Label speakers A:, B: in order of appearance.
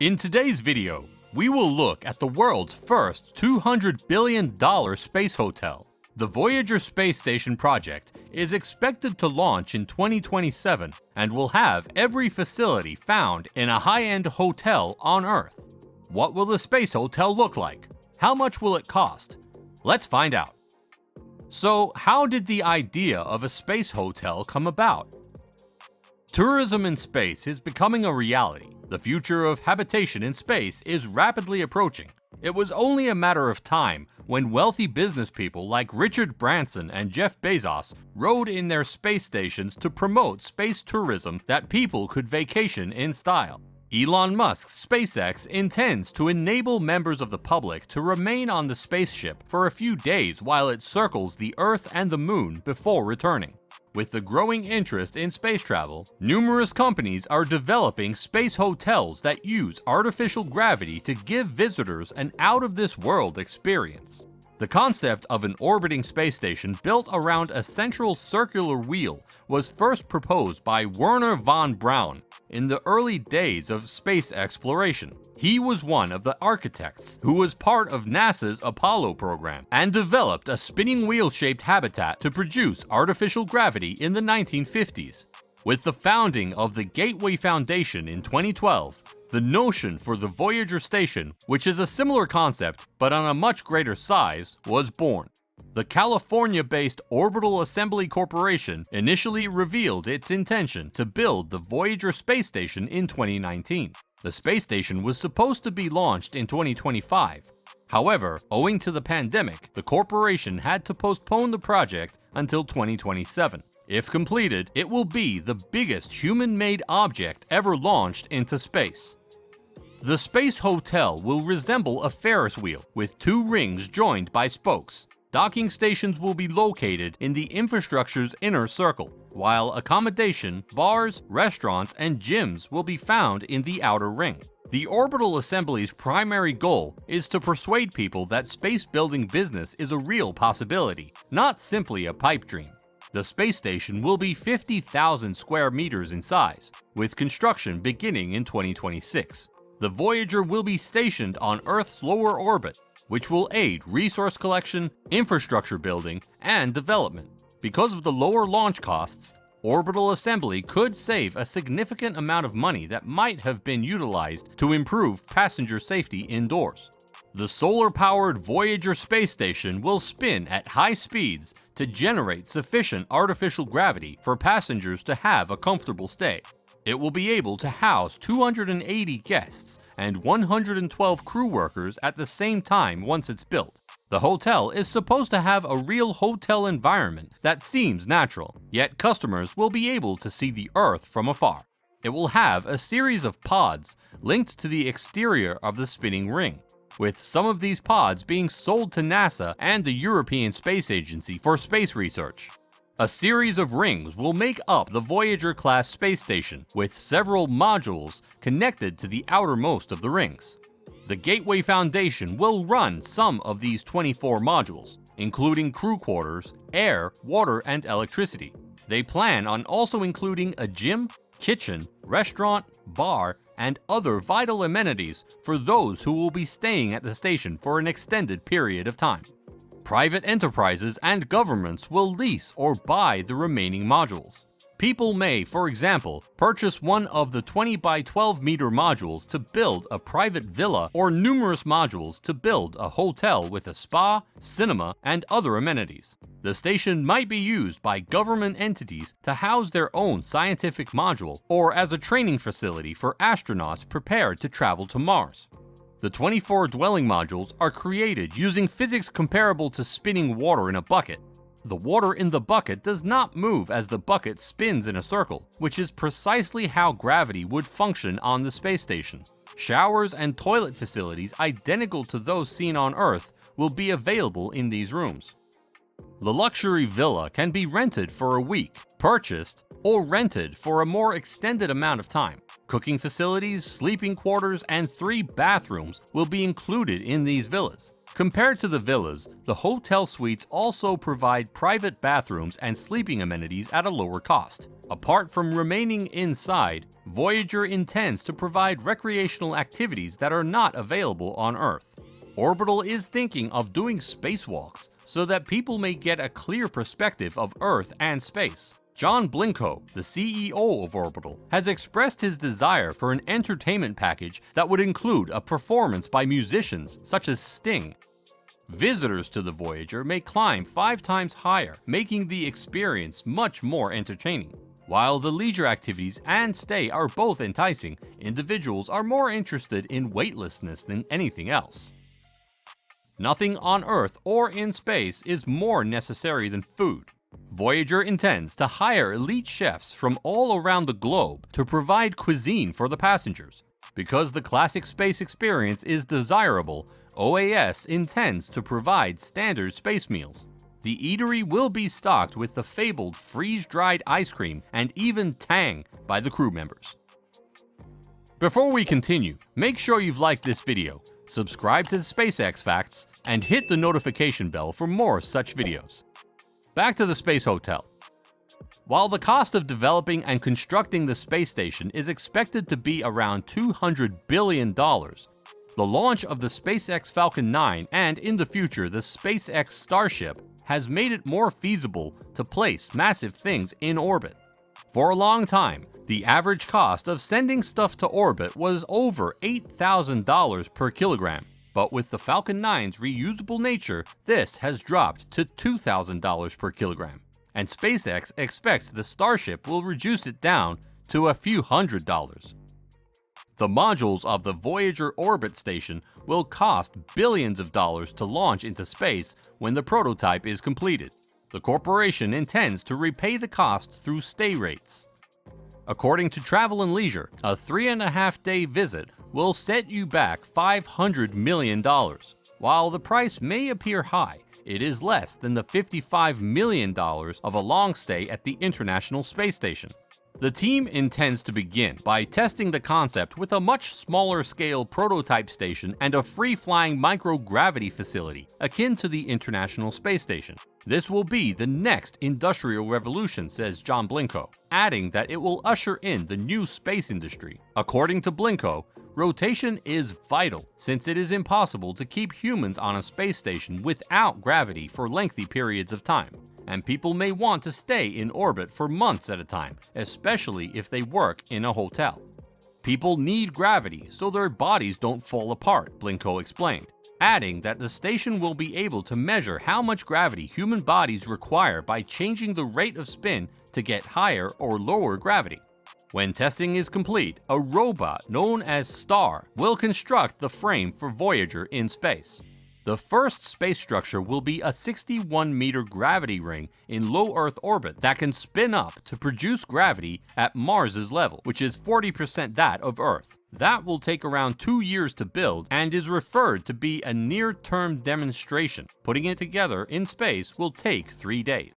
A: In today's video, we will look at the world's first $200 billion space hotel. The Voyager space station project is expected to launch in 2027 and will have every facility found in a high-end hotel on Earth. What will the space hotel look like? How much will it cost? Let's find out. So, how did the idea of a space hotel come about? Tourism in space is becoming a reality. The future of habitation in space is rapidly approaching. It was only a matter of time when wealthy business people like Richard Branson and Jeff Bezos rode in their space stations to promote space tourism that people could vacation in style. Elon Musk's SpaceX intends to enable members of the public to remain on the spaceship for a few days while it circles the Earth and the Moon before returning. With the growing interest in space travel, numerous companies are developing space hotels that use artificial gravity to give visitors an out-of-this-world experience. The concept of an orbiting space station built around a central circular wheel was first proposed by Wernher von Braun in the early days of space exploration. He was one of the architects who was part of NASA's Apollo program and developed a spinning wheel-shaped habitat to produce artificial gravity in the 1950s. With the founding of the Gateway Foundation in 2012, the notion for the Voyager station, which is a similar concept but on a much greater size, was born. The California-based Orbital Assembly Corporation initially revealed its intention to build the Voyager space station in 2019. The space station was supposed to be launched in 2025. However, owing to the pandemic, the corporation had to postpone the project until 2027. If completed, it will be the biggest human-made object ever launched into space. The space hotel will resemble a Ferris wheel with two rings joined by spokes. Docking stations will be located in the infrastructure's inner circle, while accommodation, bars, restaurants, and gyms will be found in the outer ring. The Orbital Assembly's primary goal is to persuade people that space building business is a real possibility, not simply a pipe dream. The space station will be 50,000 square meters in size, with construction beginning in 2026. The Voyager will be stationed on Earth's lower orbit, which will aid resource collection, infrastructure building, and development. Because of the lower launch costs, Orbital Assembly could save a significant amount of money that might have been utilized to improve passenger safety indoors. The solar-powered Voyager space station will spin at high speeds to generate sufficient artificial gravity for passengers to have a comfortable stay. It will be able to house 280 guests and 112 crew workers at the same time once it's built. The hotel is supposed to have a real hotel environment that seems natural, yet customers will be able to see the Earth from afar. It will have a series of pods linked to the exterior of the spinning ring, with some of these pods being sold to NASA and the European Space Agency for space research. A series of rings will make up the Voyager-class space station, with several modules connected to the outermost of the rings. The Gateway Foundation will run some of these 24 modules, including crew quarters, air, water, and electricity. They plan on also including a gym, kitchen, restaurant, bar, and other vital amenities for those who will be staying at the station for an extended period of time. Private enterprises and governments will lease or buy the remaining modules. People may, for example, purchase one of the 20 by 12 meter modules to build a private villa or numerous modules to build a hotel with a spa, cinema, and other amenities. The station might be used by government entities to house their own scientific module or as a training facility for astronauts prepared to travel to Mars. The 24 dwelling modules are created using physics comparable to spinning water in a bucket. The water in the bucket does not move as the bucket spins in a circle, which is precisely how gravity would function on the space station. Showers and toilet facilities identical to those seen on Earth will be available in these rooms. The luxury villa can be rented for a week, purchased, or rented for a more extended amount of time. Cooking facilities, sleeping quarters, and 3 bathrooms will be included in these villas. Compared to the villas, the hotel suites also provide private bathrooms and sleeping amenities at a lower cost. Apart from remaining inside, Voyager intends to provide recreational activities that are not available on Earth. Orbital is thinking of doing spacewalks so that people may get a clear perspective of Earth and space. John Blinko, the CEO of Orbital, has expressed his desire for an entertainment package that would include a performance by musicians such as Sting. Visitors to the Voyager may climb 5 times higher, making the experience much more entertaining. While the leisure activities and stay are both enticing, individuals are more interested in weightlessness than anything else. Nothing on Earth or in space is more necessary than food. Voyager intends to hire elite chefs from all around the globe to provide cuisine for the passengers. Because the classic space experience is desirable, OAS intends to provide standard space meals. The eatery will be stocked with the fabled freeze-dried ice cream and even Tang by the crew members. Before we continue, make sure you've liked this video, subscribe to the SpaceX Facts, and hit the notification bell for more such videos. Back to the Space Hotel. While the cost of developing and constructing the space station is expected to be around $200 billion, the launch of the SpaceX Falcon 9 and, in the future, the SpaceX Starship has made it more feasible to place massive things in orbit. For a long time, the average cost of sending stuff to orbit was over $8,000 per kilogram, but with the Falcon 9's reusable nature, this has dropped to $2,000 per kilogram, and SpaceX expects the Starship will reduce it down to a few $100s. The modules of the Voyager orbit station will cost billions of dollars to launch into space when the prototype is completed. The corporation intends to repay the cost through stay rates. According to Travel + Leisure, a 3.5-day visit will set you back $500 million. While the price may appear high, it is less than the $55 million of a long stay at the International Space Station. The team intends to begin by testing the concept with a much smaller scale prototype station and a free-flying microgravity facility akin to the International Space Station. This will be the next industrial revolution, says John Blinko, adding that it will usher in the new space industry. According to Blinko, rotation is vital since it is impossible to keep humans on a space station without gravity for lengthy periods of time, and people may want to stay in orbit for months at a time, especially if they work in a hotel. People need gravity so their bodies don't fall apart, Blinko explained, adding that the station will be able to measure how much gravity human bodies require by changing the rate of spin to get higher or lower gravity. When testing is complete, a robot known as STAR will construct the frame for Voyager in space. The first space structure will be a 61-meter gravity ring in low Earth orbit that can spin up to produce gravity at Mars's level, which is 40% that of Earth. That will take around 2 years to build and is referred to be a near-term demonstration. Putting it together in space will take 3 days.